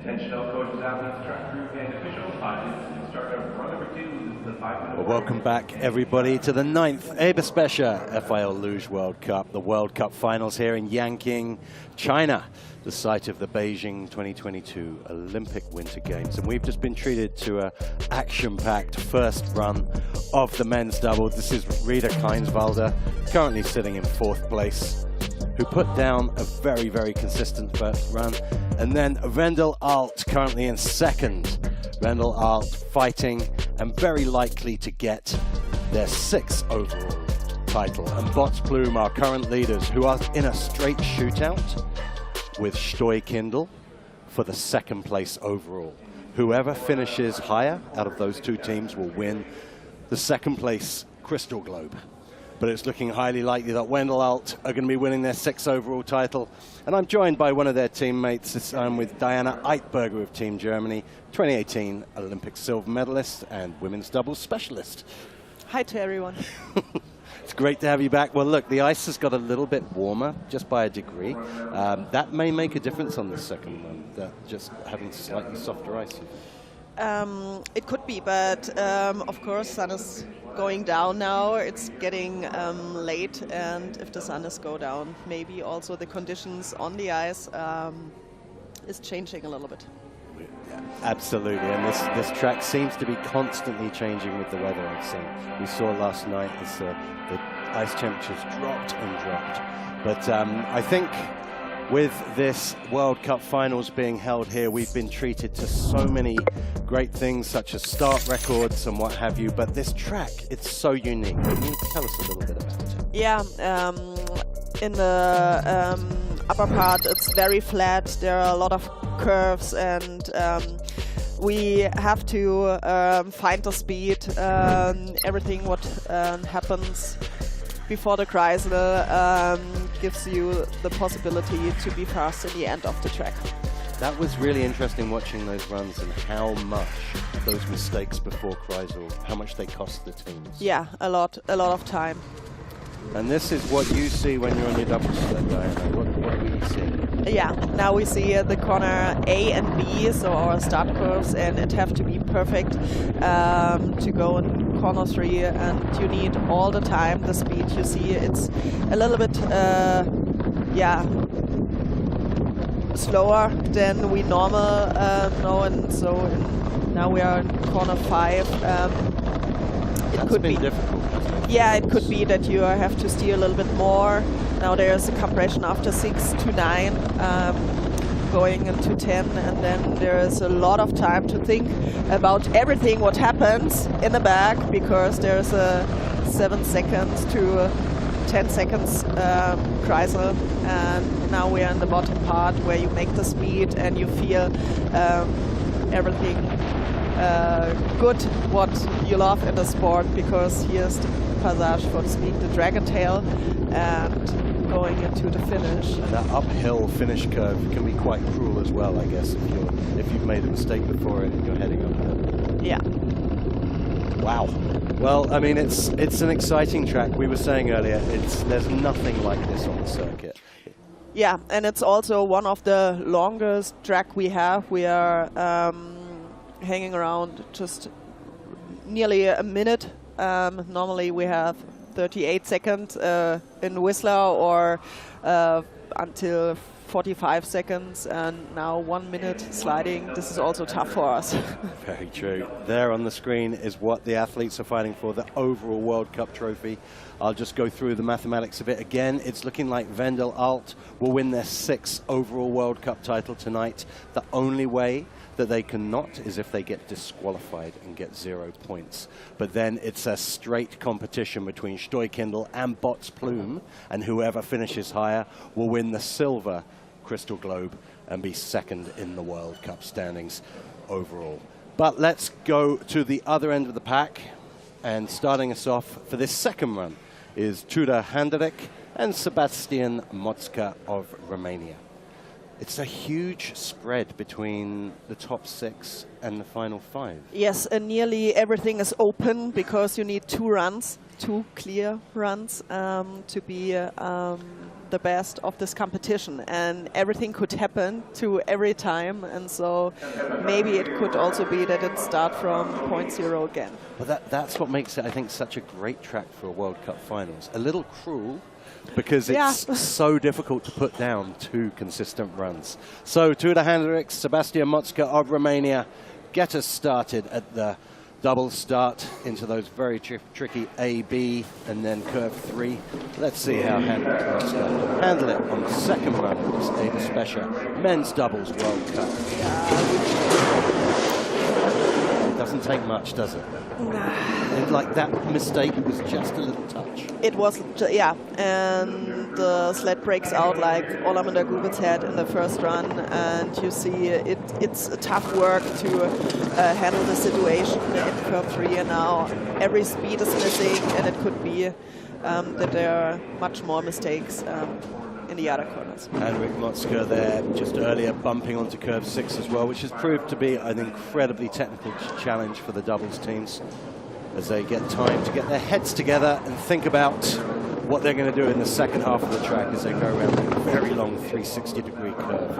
Attention all coaches, athletes, track crew, and officials. To start of run number 2, this is the 5-minute. Well, welcome back, everybody, to the 9th EBERSPÄCHER FIL Luge World Cup, the World Cup finals here in YANQING, China, the site of the Beijing 2022 Olympic Winter Games. And we've just been treated to an action-packed first run of the men's double. This is Rita Kleinswalder, currently sitting in 4th place, who put down a very, very consistent first run. And then Wendl and Arlt, currently in 2nd. Wendl and Arlt fighting and very likely to get their 6th overall title. And Plume, our current leaders, who are in a straight shootout with Steu and Kindle for the 2nd place overall. Whoever finishes higher out of those two teams will win the 2nd place Crystal Globe. But it's looking highly likely that Wendl and Arlt are going to be winning their 6th overall title. And I'm joined by one of their teammates. I'm with Diana Eitberger of Team Germany, 2018 Olympic silver medalist and women's doubles specialist. Hi to everyone. It's great to have you back. Well, look, the ice has got a little bit warmer, just by a degree. That may make a difference on the 2nd one, just having slightly softer ice. It could be, but of course, sun is going down now. It's getting late, and if the sun is go down, maybe also the conditions on the ice is changing a little bit. Yeah, absolutely, and this track seems to be constantly changing with the weather. I've seen. We saw last night as the ice temperatures dropped and dropped. But I think with this World Cup finals being held here, we've been treated to so many great things, such as start records and what have you. But this track, it's so unique. Can you tell us a little bit about it? Yeah, in the upper part, it's very flat. There are a lot of curves, and we have to find the speed. Everything what happens before the Kreisel gives you the possibility to be fast in the end of the track. That was really interesting watching those runs and how much those mistakes before Kreisel, how much they cost the teams. Yeah, a lot of time. And this is what you see when you're on your double sled, Diana. What do we see? Yeah, now we see the corner A and B, so our start curves, and it have to be perfect to go in corner 3, and you need all the time the speed. You see it's a little bit slower than we normal know, and so now we are in corner 5. It could be difficult. Yeah, it could be that you have to steer a little bit more. Now there's a compression after 6 to 9, going into 10, and then there is a lot of time to think about everything what happens in the back, because there's a 7 seconds to 10 seconds Kreisel, and now we are in the bottom part where you make the speed and you feel everything good what you love in the sport, because here's the passage for the speed, the dragon tail, and going into the finish. And that uphill finish curve can be quite cruel as well, I guess, if you've made a mistake before it and you're heading up there. Yeah. Wow. Well, I mean, it's an exciting track. We were saying earlier, there's nothing like this on the circuit. Yeah, and it's also one of the longest track we have. We are hanging around just nearly a minute. Normally we have 38 seconds in Whistler, or until 45 seconds, and now 1 minute sliding. This is also tough for us. Very true. There on the screen is what the athletes are fighting for, the overall World Cup trophy. I'll just go through the mathematics of it again. It's looking like Wendl and Arlt will win their 6th overall World Cup title tonight. The only way that they cannot is if they get disqualified and get 0 points. But then it's a straight competition between Steu and Kindle and Plume, and whoever finishes higher will win the silver Crystal Globe and be 2nd in the World Cup standings overall. But let's go to the other end of the pack, and starting us off for this 2nd run is Tudor Handerek and Sebastian Motzka of Romania. It's a huge spread between the top 6 and the final 5. Yes, and nearly everything is open, because you need 2 runs, 2 clear runs to be the best of this competition, and everything could happen to every time, and so maybe it could also be that it starts from point zero again. Well, that's what makes it, I think, such a great track for a World Cup finals. A little cruel, because it's so difficult to put down 2 consistent runs. So Tudor Hendricks, Sebastian Mocka of Romania get us started at the double start into those very tricky A, B, and then curve 3. Let's see how Hendricks handle it on the second run of this EBERSPÄCHER Men's Doubles World Cup. It doesn't take much, does it? Like that mistake was just a little touch. It was, yeah, and the sled breaks out like Orlamuender had in the first run, and you see it's a tough work to handle the situation in curve 3, and now every speed is missing, and it could be that there are much more mistakes in the other corners. Henrik Mocka there just earlier bumping onto curve 6 as well, which has proved to be an incredibly technical challenge for the doubles teams as they get time to get their heads together and think about what they're going to do in the second half of the track as they go around a very long 360-degree curve.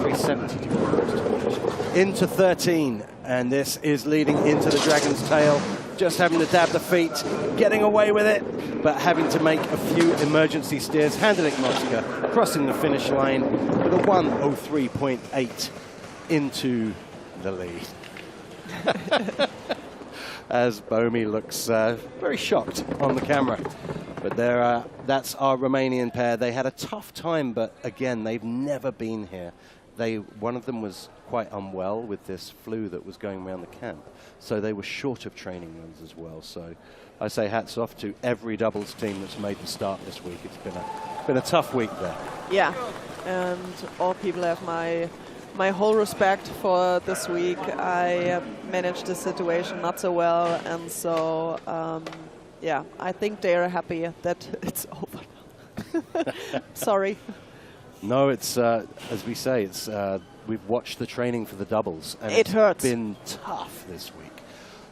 370 degrees. Into 13, and this is leading into the Dragon's Tail. Just having to dab the feet, getting away with it, but having to make a few emergency steers. Henrik Mocka crossing the finish line with a 1:03.8 into the lead. As Bomi looks very shocked on the camera. But that's our Romanian pair. They had a tough time, but again, they've never been here. One of them was quite unwell with this flu that was going around the camp, so they were short of training runs as well. So I say hats off to every doubles team that's made the start this week. It's been a tough week there. Yeah, and all people have my whole respect for this week. I managed the situation not so well, and so yeah, I think they are happy that it's over now. Sorry. No, it's as we say, it's we've watched the training for the doubles, and it hurts. It's been tough this week.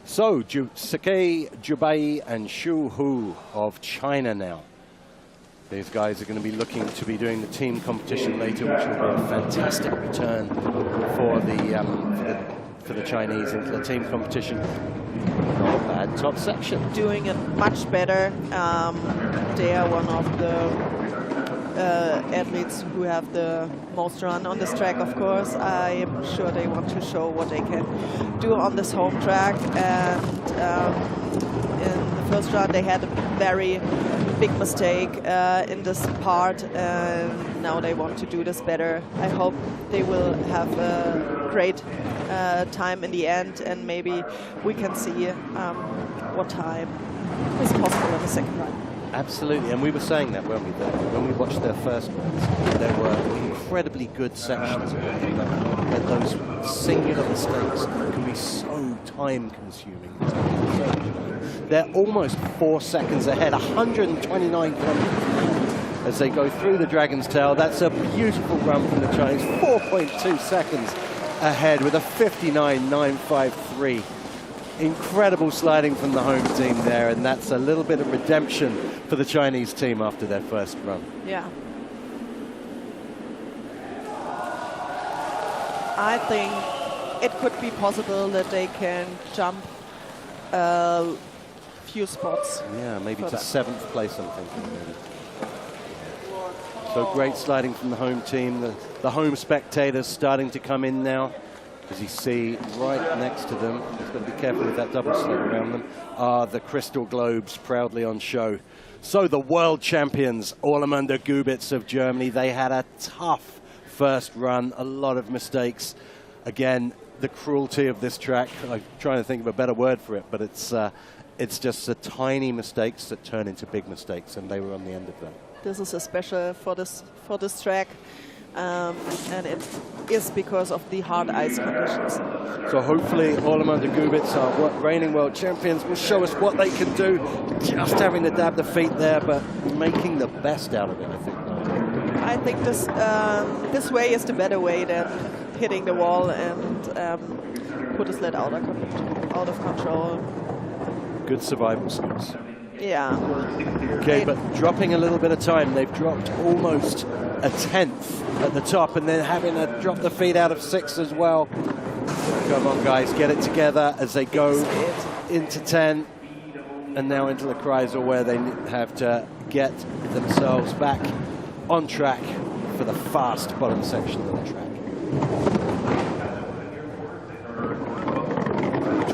So Sakei Jubai and Xu Hu of China now. These guys are going to be looking to be doing the team competition later, which will be a fantastic return for the Chinese into the team competition. Not a bad top section. Doing it much better. They are one of the athletes who have the most run on this track, of course. I am sure they want to show what they can do on this home track. And in the first run, they had a very big mistake in this part, and now they want to do this better. I hope they will have a great time in the end, and maybe we can see what time is possible in the second run. Absolutely, and we were saying that, weren't we, when we watched their first runs. There were incredibly good sections, but those singular mistakes can be so time-consuming. They're almost 4 seconds ahead, 129 kilometers as they go through the Dragon's Tail. That's a beautiful run from the Chinese, 4.2 seconds ahead with a 59.953. Incredible sliding from the home team there, and that's a little bit of redemption for the Chinese team after their first run. Yeah. I think it could be possible that they can jump a few spots. Yeah, maybe to 7th place, I'm thinking. Maybe. So great sliding from the home team. The home spectators starting to come in now. As you see right next to them, just got to be careful with that double sled around them, are the crystal globes proudly on show. So the world champions, Orlamuender of Germany, they had a tough first run, a lot of mistakes. Again, the cruelty of this track, I'm trying to think of a better word for it, but it's just the tiny mistakes that turn into big mistakes, and they were on the end of that. This is a special for this track. And it is because of the hard ice conditions. So hopefully Orlamuender, our reigning world champions, will show us what they can do. Just having to dab the feet there, but making the best out of it, I think. I think this way is the better way than hitting the wall and put a sled out of control. Good survival skills. Yeah. Okay, but dropping a little bit of time. They've dropped almost a tenth at the top, and then having to drop the feet out of 6 as well. Come on, guys, get it together as they go into 10, and now into the Kreisel, where they have to get themselves back on track for the fast bottom section of the track.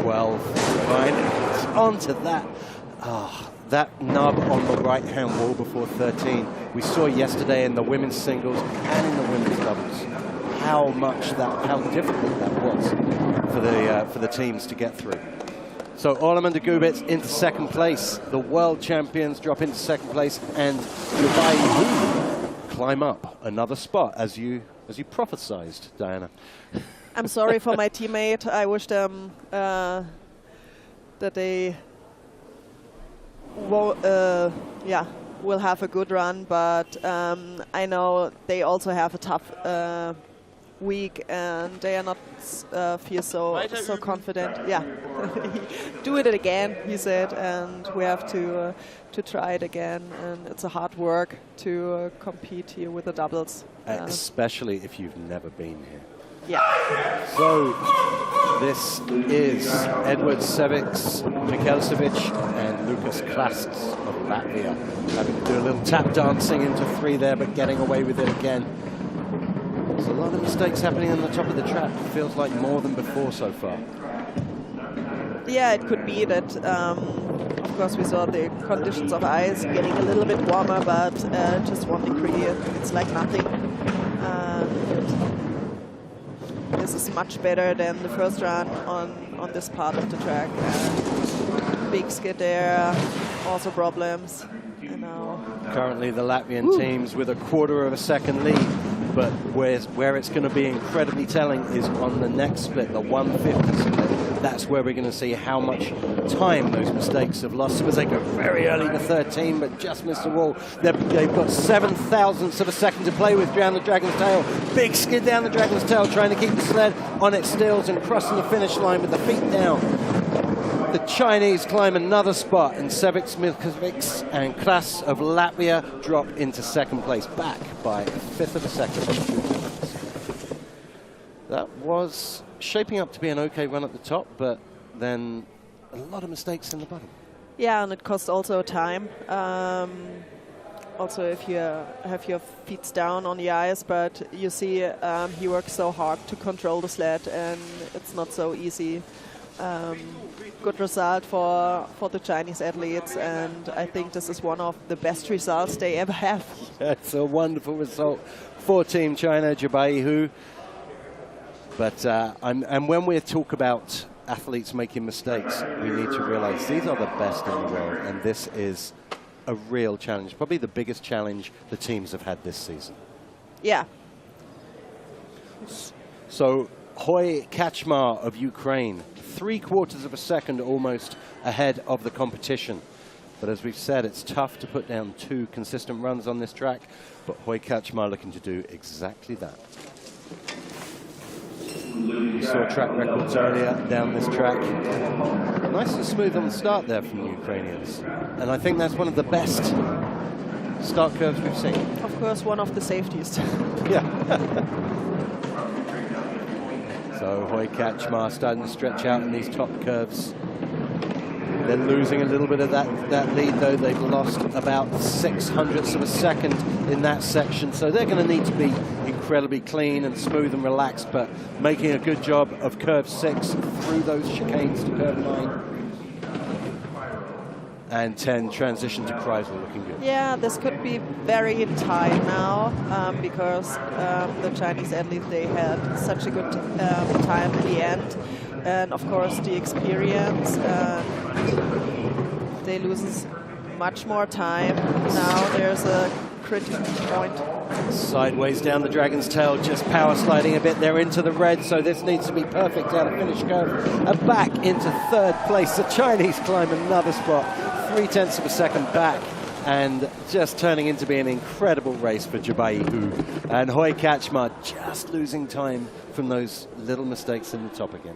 12, fine. On to that. That nub on the right-hand wall before 13. We saw yesterday in the women's singles and in the women's doubles how difficult that was for the teams to get through. So Orlamuender Gubitz into second place. The world champions drop into second place, and Dubai climb up another spot, as you prophesized, Diana. I'm sorry for my teammate. I wish them that they will have a good run, but I know they also have a tough week, and they are not feel so confident. Yeah, do it again, he said, and we have to try it again. And it's a hard work to compete here with the doubles, especially if you've never been here. Yeah. So this is Edward Sevics, Mikelsevic, and Lucas Klasts of Latvia, having to do a little tap dancing into 3 there, but getting away with it again. There's a lot of mistakes happening on the top of the track. It feels like more than before so far. Yeah, it could be that. Of course, we saw the conditions of ice getting a little bit warmer, but just 1 degree, it's like nothing. This is much better than the first run on this part of the track. Big skid there, also problems. And now currently the Latvian teams with a 1/4 of a second lead, but where it's going to be incredibly telling is on the next split, the 150 split. That's where we're going to see how much time those mistakes have lost. As they go very early to 13, but just missed the wall. They've got 7,000ths of a second to play with down the Dragon's Tail. Big skid down the Dragon's Tail, trying to keep the sled on its stills and crossing the finish line with the feet down. The Chinese climb another spot, and Sevics, Milkovics, and Klas of Latvia drop into second place, back by a 1/5 of a second. That was shaping up to be an okay run at the top, but then a lot of mistakes in the bottom. Yeah, and it costs also time. Also, if you have your feet down on the ice, but you see he works so hard to control the sled, and it's not so easy. Good result for the Chinese athletes, and I think this is one of the best results they ever have. It's a wonderful result for Team China, Jabaihu. But and when we talk about athletes making mistakes, we need to realize these are the best in the world, and this is a real challenge, probably the biggest challenge the teams have had this season. Yeah. So Hoy Kachmar of Ukraine, 3/4 of a second almost ahead of the competition. But as we've said, it's tough to put down 2 consistent runs on this track, but Hoy Kachmar looking to do exactly that. We saw track records earlier down this track. Nice and smooth on the start there from the Ukrainians. And I think that's one of the best start curves we've seen. Of course, one of the safeties. Yeah. So Hoy Kachmar starting to stretch out in these top curves. They're losing a little bit of that lead, though. They've lost about 600ths of a second in that section. So they're going to need to be incredibly clean and smooth and relaxed, but making a good job of curve 6 through those chicanes to curve 9. And 10 transition to Kreisel, looking good. Yeah, this could be very tight now because the Chinese athletes, they had such a good time in the end. And of course the experience, they lose much more time. Now there's a critical point. Sideways down the Dragon's Tail, just power sliding a bit. They're into the red, so this needs to be perfect out of finish curve. And back into 3rd place. The Chinese climb another spot, 0.3 of a second back, and just turning into be an incredible race for Jabaihu. And Hoy Kachmar just losing time from those little mistakes in the top again.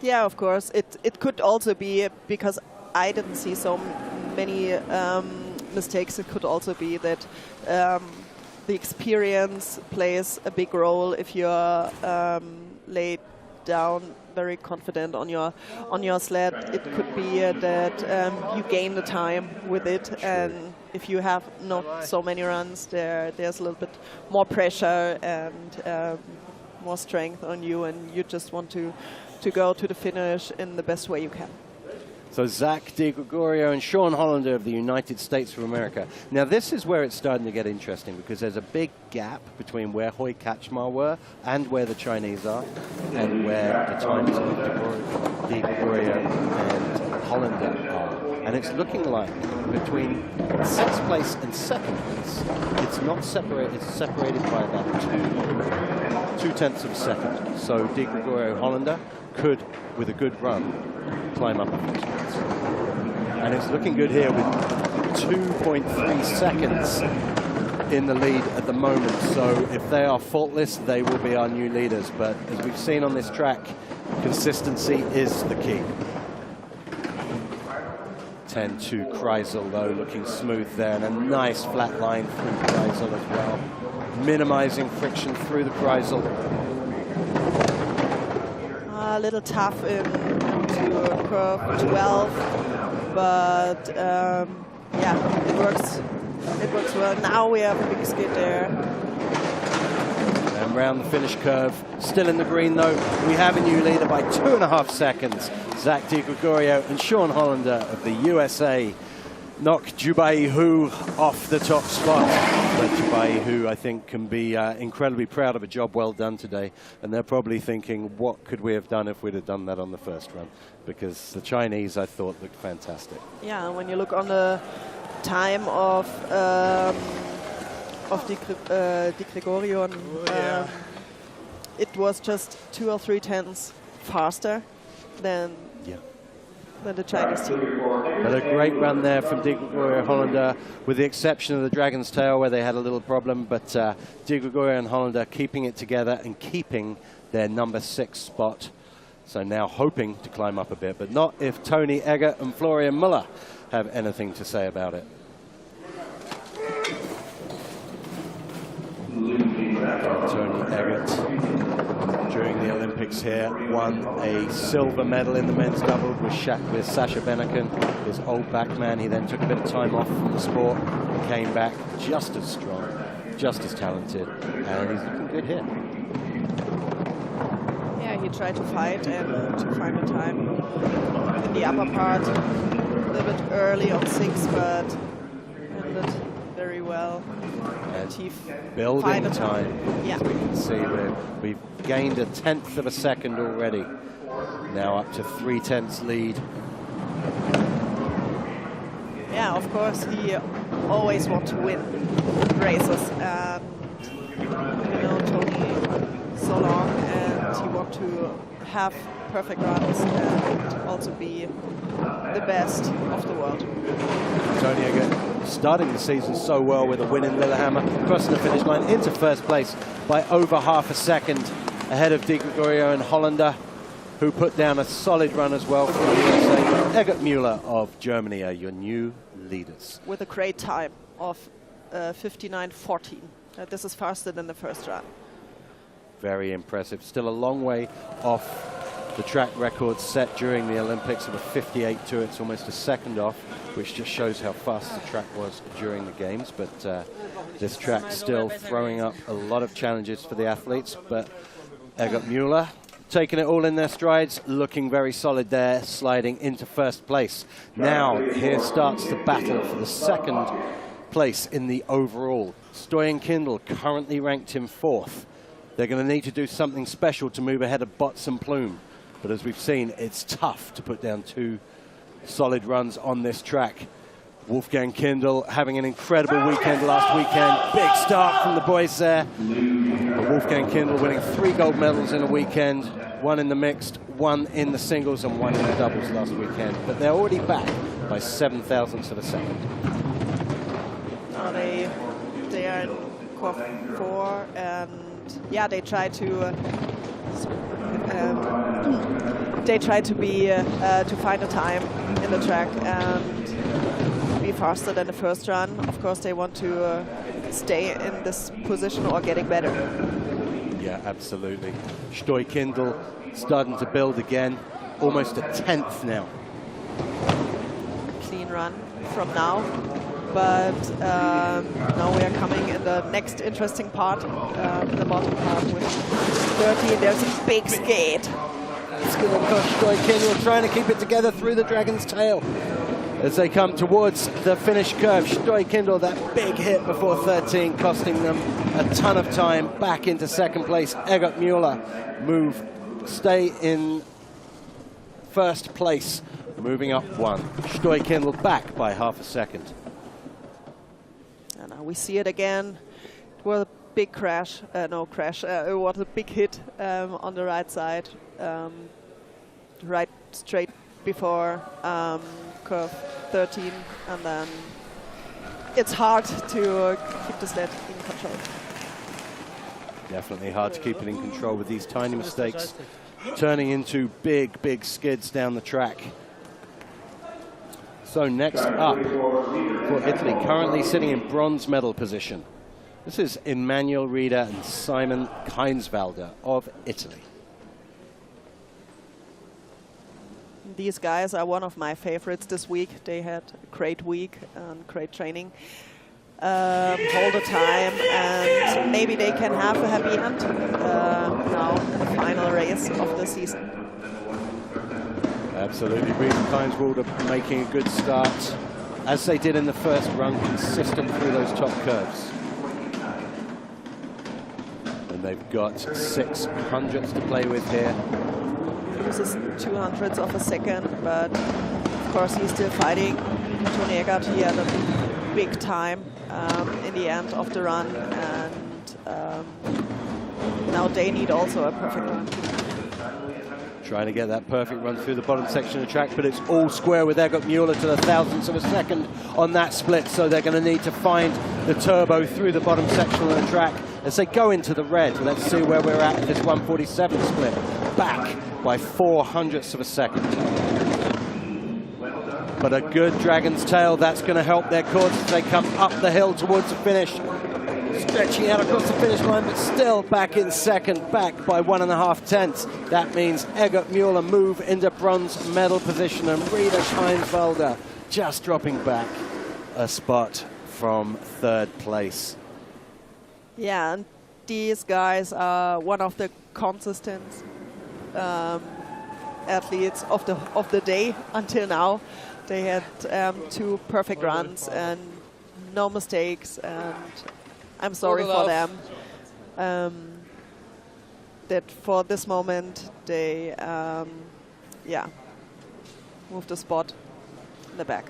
Yeah, of course. It could also be because I didn't see so many mistakes. It could also be that the experience plays a big role if you're laid down very confident on your sled. It could be that you gain the time with it, and if you have not so many runs, there's a little bit more pressure and more strength on you, and you just want to go to the finish in the best way you can. So Zach Di Gregorio and Sean Hollander of the United States of America. Now this is where it's starting to get interesting, because there's a big gap between where Hoy Kachmar were and where the Chinese are, and where the times of Di Gregorio and Hollander are. And it's looking like between 6th place and 2nd place, it's not separated, it's separated by about 2/10 of a second. So Di Gregorio Hollander could, with a good run, climb up a few spots. And it's looking good here with 2.3 seconds in the lead at the moment. So if they are faultless, they will be our new leaders. But as we've seen on this track, consistency is the key. 10-2 Kreisel, though, looking smooth there, and a nice flat line through Kreisel as well, minimizing friction through the Kreisel. A little tough into curve 12, but yeah, it works. It works well. Now we have a big skid there. And round the finish curve, still in the green though. We have a new leader by 2.5 seconds. Zach Di Gregorio and Sean Hollander of the USA knock Jubai Hu off the top spot. But Jubai Hu, I think, can be incredibly proud of a job well done today. And they're probably thinking, what could we have done if we'd have done that on the first run? Because the Chinese, I thought, looked fantastic. Yeah, when you look on the time of Di Gregorio, it was just 2 or 3 tenths faster than the Chinese team. But a great run there from Di Gregorio Hollander, with the exception of the Dragon's Tail where they had a little problem. But Di Gregorio and Hollander keeping it together and keeping their number 6 spot. So now hoping to climb up a bit, but not if Tony Eggert and Florian Müller have anything to say about it. Tony Eggert, during the Olympics here, won a silver medal in the men's double with Sasha Beneken, his old backman. He then took a bit of time off from the sport and came back just as strong, just as talented, and he's looking good here. Yeah, he tried to fight and to find a time in the upper part, a little bit early on 6, but ended very well. And he building time. Yeah. As we can see, we've gained 1/10 of a second already. Now up to 3/10 lead. Yeah, of course, he always wants to win races. And you know Tony so long, and he wants to have perfect runs and also be the best of the world. Tony Eggert starting the season so well with a win in Lillehammer, crossing the finish line into first place by over half a second, ahead of Di Gregorio and Hollander, who put down a solid run as well from the USA. Eggert Müller of Germany are your new leaders. With a great time of 59.14. This is faster than the first run. Very impressive. Still a long way off the track record set during the Olympics of a 58.2. It's almost a second off, which just shows how fast the track was during the games. But this track still throwing up a lot of challenges for the athletes. But Eggert Müller taking it all in their strides, looking very solid there, sliding into first place. Now, here starts the battle for the second place in the overall. Steu and Kindle currently ranked in 4th. They're going to need to do something special to move ahead of Bots and Plume. But as we've seen, it's tough to put down 2 solid runs on this track. Wolfgang Kindle having an incredible weekend last weekend. Big start from the boys there. But Wolfgang Kindle winning 3 gold medals in a weekend, 1 in the mixed, 1 in the singles, and 1 in the doubles last weekend. But they're already back by 7 thousandths of a second. They are in Corp 4, and yeah, they try to find a time in the track, and be faster than the first run. Of course, they want to stay in this position or getting better. Yeah, absolutely. Steu and Kindle starting to build again. Almost a 10th now. Clean run from now. But now we are coming in the next interesting part, the bottom part with 30. There's a big skate. It's going to cost Steu and Kindle trying to keep it together through the Dragon's Tail. As they come towards the finish curve, Steu and Kindle, that big hit before 13, costing them a ton of time. Back into second place. Egert Mueller stay in first place, moving up one. Steu and Kindle back by half a second. And now we see it again. It was a big crash. No crash. It was a big hit on the right side, right straight before curve 13, and then it's hard to keep the sled in control. Definitely hard to keep it in control with these tiny mistakes turning into big skids down the track. So next up for Italy, currently sitting in bronze medal position. This is Emanuel Rieder and Simon Keinswalder of Italy. These guys are one of my favorites this week. They had a great week and great training all the time, and maybe they can have a happy end now in the final race of the season. Absolutely, Rieder and Keinswalder making a good start, as they did in the first run, consistent through those top curves. And they've got 600ths to play with here. Uses 200ths of a second, but of course he's still fighting. Tony Egert, he had a big time in the end of the run, and now they need also a perfect run. Trying to get that perfect run through the bottom section of the track, but it's all square with Egert Mueller to the thousandths of a second on that split, so they're going to need to find the turbo through the bottom section of the track as they go into the red. Let's see where we're at this 147 split. Back by 400ths of a second. But a good Dragon's Tail, that's going to help their cause as they come up the hill towards the finish. Stretching out across the finish line, but still back in second, back by 1.5 tenths. That means Egert Mueller move into bronze medal position, and Rieder Keinswalder just dropping back a spot from third place. Yeah, and these guys are one of the consistent athletes of the day until now. They had 2 perfect runs and no mistakes, and I'm sorry for them that for this moment they moved a spot in the back.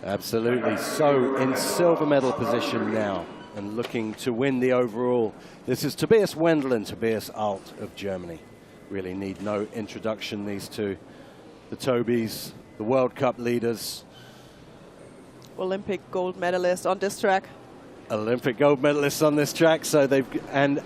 Absolutely. So in silver medal position now and looking to win the overall. This is Tobias Wendl and Tobias Arlt of Germany. Really need no introduction, these two. The Tobys, the World Cup leaders. Olympic gold medalist on this track. Olympic gold medalists on this track, so and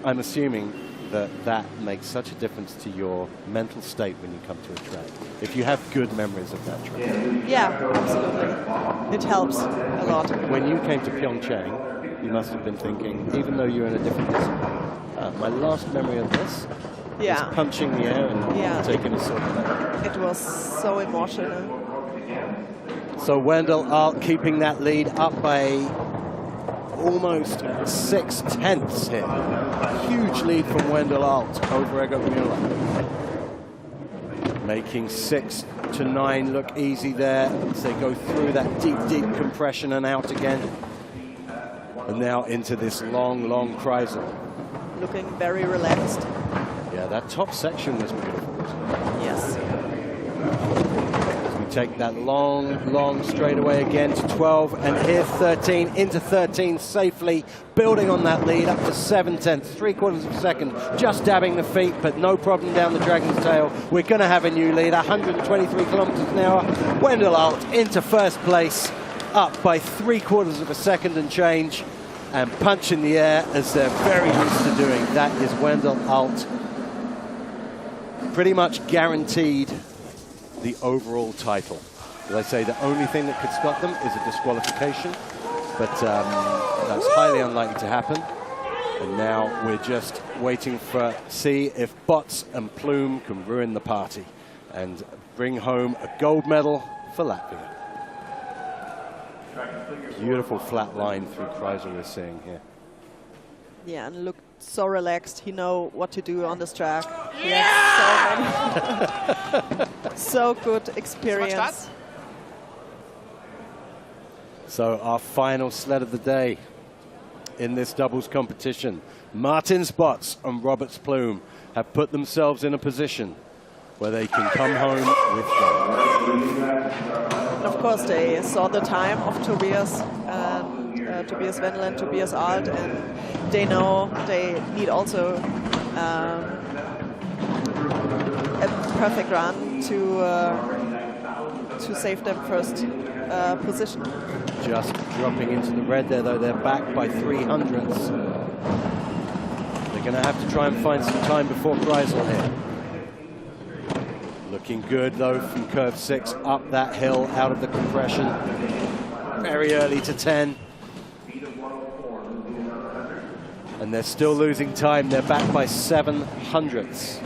I'm assuming that makes such a difference to your mental state when you come to a track, if you have good memories of that track. Yeah, absolutely. It helps a lot. When you came to Pyeongchang, you must have been thinking, even though you're in a different discipline, my last memory of this is punching the air and taking a silver medal. It was so emotional. So Wendl and Arlt keeping that lead up by almost 6 tenths here. Huge lead from Wendl and Arlt over Egert Mueller. Making 6 to 9 look easy there as they go through that deep compression and out again. And now into this long Kreisel. Looking very relaxed. Yeah, that top section was beautiful. Yes. Take that long straightaway again to 12, and here 13, into 13 safely, building on that lead up to 7 tenths, 3/4 of a second, just dabbing the feet, but no problem down the Dragon's Tail. We're going to have a new lead, 123 kilometers an hour. Wendl and Arlt into first place, up by 3/4 of a second and change, and punch in the air as they're very used to doing. That is Wendl and Arlt. Pretty much guaranteed the overall title As I say, the only thing that could stop them is a disqualification, but that's highly unlikely to happen. And now we're just waiting for see if Bots and Plume can ruin the party and bring home a gold medal for Latvia. Beautiful flat line through Kreisel we're seeing here. Yeah, and look so relaxed. He know what to do on this track. Yeah. So good experience. So our final sled of the day in this doubles competition. Martins Bots and Roberts Plume have put themselves in a position where they can come home with gold. And of course, they saw the time of Tobias and Tobias Wendl and Tobias Arlt, and they know they need also a perfect run to save them first position. Just dropping into the red there, though. They're back by 300ths. They're going to have to try and find some time before Kreisel here. Looking good, though, from curve 6 up that hill, out of the compression. Very early to 10. And they're still losing time. They're back by 700ths.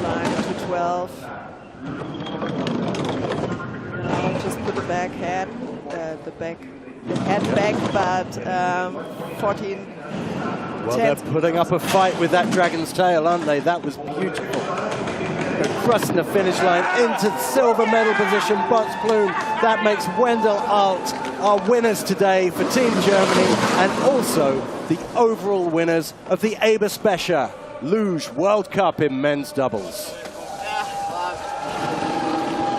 Line to 12. Just put the back head, the head back, but 14. Well, they're putting up a fight with that dragon's tail, aren't they? That was beautiful. They're crossing the finish line into silver medal position. Bots Plume. That makes Wendl Arlt our winners today for Team Germany, and also the overall winners of the EBERSPÄCHER Luge World Cup in men's doubles.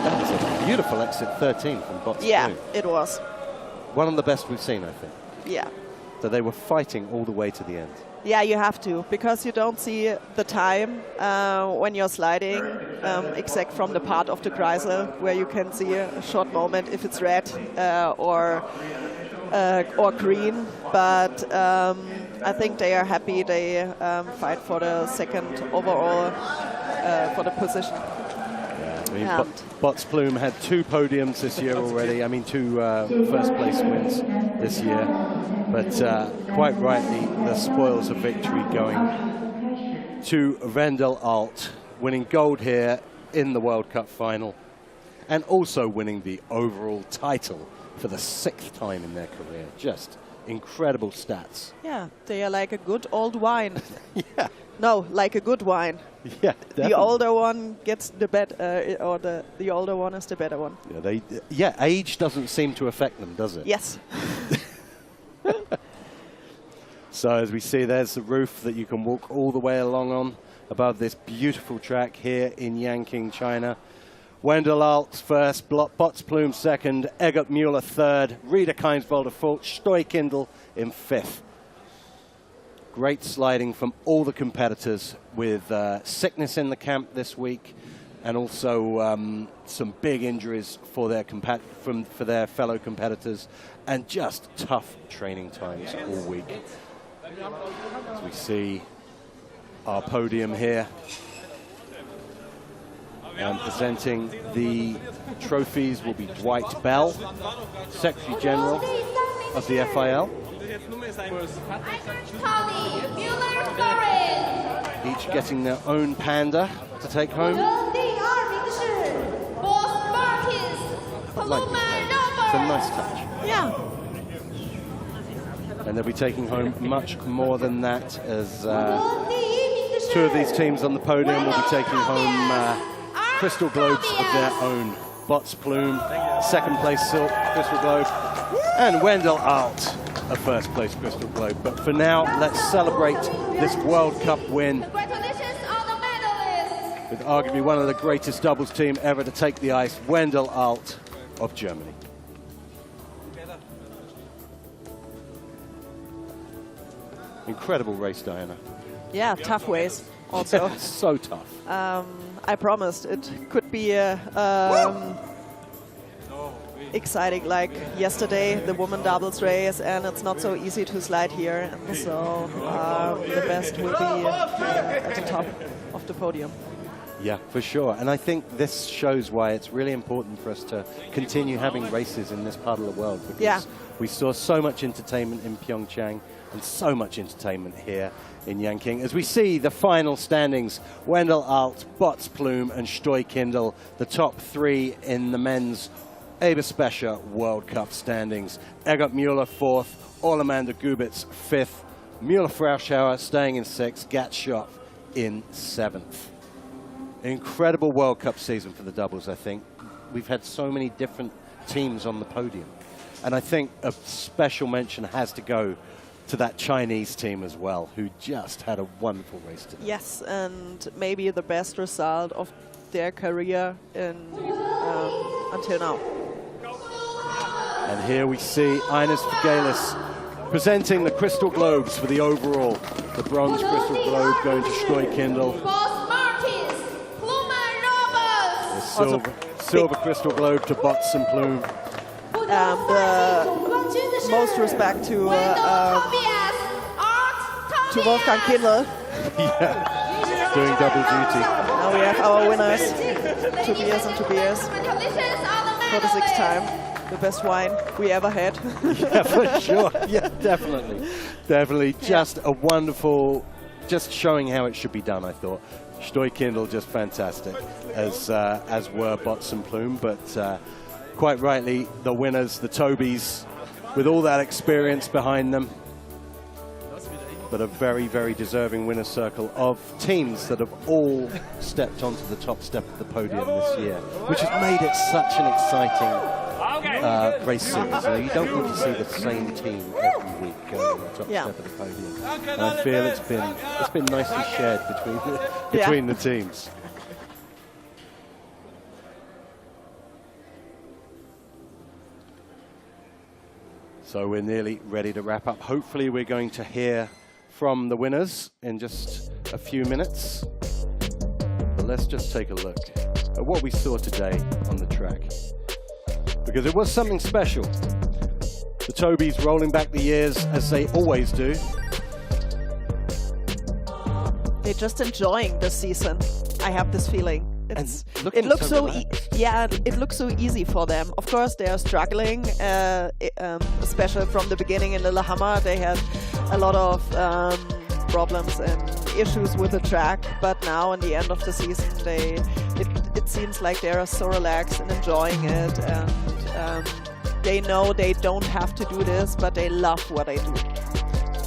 That was a beautiful exit 13 from Bots Plume. Yeah, it was. One of the best we've seen, I think. Yeah. So they were fighting all the way to the end. Yeah, you have to, because you don't see the time when you're sliding, except from the part of the Kreisel where you can see a short moment if it's red or green. But I think they are happy. They fight for the second overall for the position. I mean, Bots Plume had 2 podiums this year already. I mean, 2 first place wins this year. But quite rightly, the spoils of victory going to Wendl Arlt, winning gold here in the World Cup final, and also winning the overall title for the 6th time in their career. Just incredible stats. Yeah, they are like a good old wine. Yeah. No, like a good wine. Yeah, definitely. The older one gets the better, or the older one is the better one. Yeah, age doesn't seem to affect them, does it? Yes. So as we see, there's the roof that you can walk all the way along on above this beautiful track here in YANQING, China. Wendl Arlt first, Bots Plume second, Egert Müller third, Rieder Keinswolder fourth, Steu and Kindle in 5th. Great sliding from all the competitors, with sickness in the camp this week, and also some big injuries for their fellow competitors, and just tough training times all week. As we see our podium here, and presenting the trophies will be Dwight Bell, Secretary General of the FIL. Each getting their own panda to take home. I like these pandas. It's a nice touch. Yeah. And they'll be taking home much more than that, as 2 of these teams on the podium will be taking home crystal globes of their own. Bots Plume, 2nd place silk crystal globe, and Wendl Arlt, a 1st place crystal globe. But for now, let's celebrate this World Cup win with arguably one of the greatest doubles team ever to take the ice, Wendl Arlt of Germany. Incredible race, Diana. Yeah, tough ways also. So tough. I promised it could be exciting like yesterday, the women doubles race, and it's not so easy to slide here. And so the best will be at the top of the podium. Yeah, for sure. And I think this shows why it's really important for us to continue having races in this part of the world, because we saw so much entertainment in Pyeongchang and so much entertainment here in YANQING. As we see the final standings, Wendl, Arlt, Bots, Plume and Steu and Kindle, the top 3 in the men's EBERSPÄCHER World Cup standings. Eggert Müller 4th, Orlamuender Gubitz 5th, Müller-Frauschauer staying in 6th, Gatschop in 7th. Incredible World Cup season for the doubles, I think. We've had so many different teams on the podium. And I think a special mention has to go to that Chinese team as well, who just had a wonderful race today. Yes, and maybe the best result of their career until now. And here we see Ines Figalis presenting the Crystal Globes for the overall. The bronze Crystal Globe going to Steu and Kindle. The silver Crystal Globe to Bots and Plume. Most respect to Wolfgang Kindle. Yeah, doing double duty. Now we have our winners, Tobias and Tobias, for the 6th time. The best wine we ever had. Yeah, for sure. Yeah, definitely. Definitely. Just a wonderful, just showing how it should be done, I thought. Steu and Kindle just fantastic, as were Bots and Plume, but quite rightly, the winners, the Tobys, with all that experience behind them, but a very, very deserving winner's circle of teams that have all stepped onto the top step of the podium this year, which has made it such an exciting race series. So you don't really see the same team every week going on the top step of the podium. And I feel it's been nicely shared between the teams. So we're nearly ready to wrap up. Hopefully we're going to hear from the winners in just a few minutes. But let's just take a look at what we saw today on the track, because it was something special. The Tobys rolling back the years as they always do. They're just enjoying the season. I have this feeling. It looks it looks so easy for them. Of course, they are struggling, especially from the beginning in Lillehammer. They had a lot of problems and issues with the track, but now in the end of the season, it seems like they are so relaxed and enjoying it, and they know they don't have to do this, but they love what they do.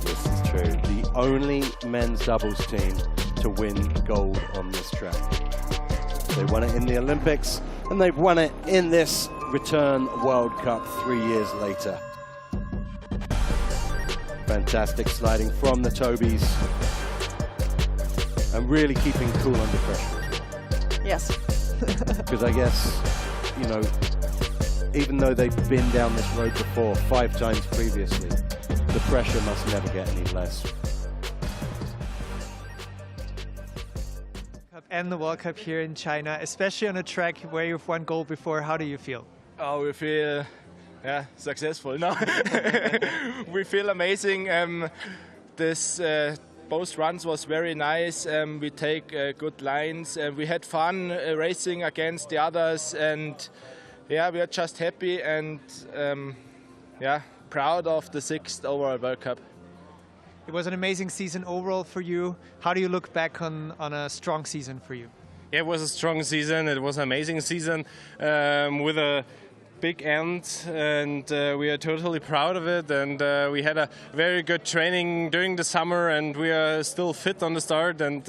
This is true. The only men's doubles team to win gold on this track. They won it in the Olympics, and they've won it in this return World Cup 3 years later. Fantastic sliding from the Tobys, and really keeping cool under pressure. Yes. Because I guess, you know, even though they've been down this road before 5 times previously, the pressure must never get any less. And the World Cup here in China, especially on a track where you've won gold before. How do you feel? Oh, we feel successful. No, we feel amazing. Both runs was very nice. We take good lines. We had fun racing against the others, and we are just happy and proud of the 6th overall World Cup. It was an amazing season overall for you. How do you look back on a strong season for you? Yeah, it was a strong season. It was an amazing season with a big end, and we are totally proud of it. And we had a very good training during the summer, and we are still fit on the start. And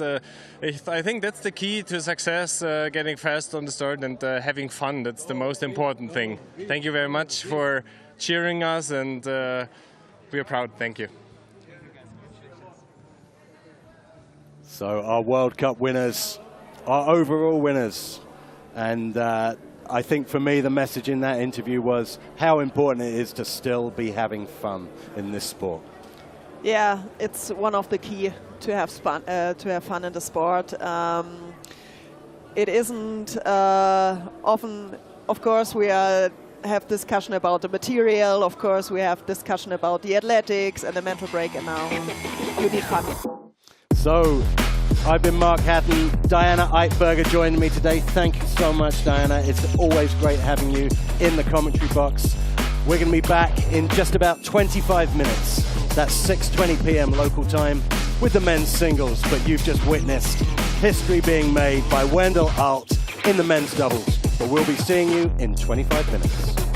I think that's the key to success, getting fast on the start and having fun. That's the most important thing. Thank you very much for cheering us, and we are proud. Thank you. So our World Cup winners, our overall winners. And I think for me, the message in that interview was how important it is to still be having fun in this sport. Yeah, it's one of the key to have fun in the sport. It isn't often, of course, we have discussion about the material. Of course, we have discussion about the athletics and the mental break, and now you need fun. So I've been Mark Hatton. Diana Eitberger joined me today. Thank you so much, Diana. It's always great having you in the commentary box. We're going to be back in just about 25 minutes. That's 6:20 p.m. local time with the men's singles. But you've just witnessed history being made by Wendl and Arlt in the men's doubles. But we'll be seeing you in 25 minutes.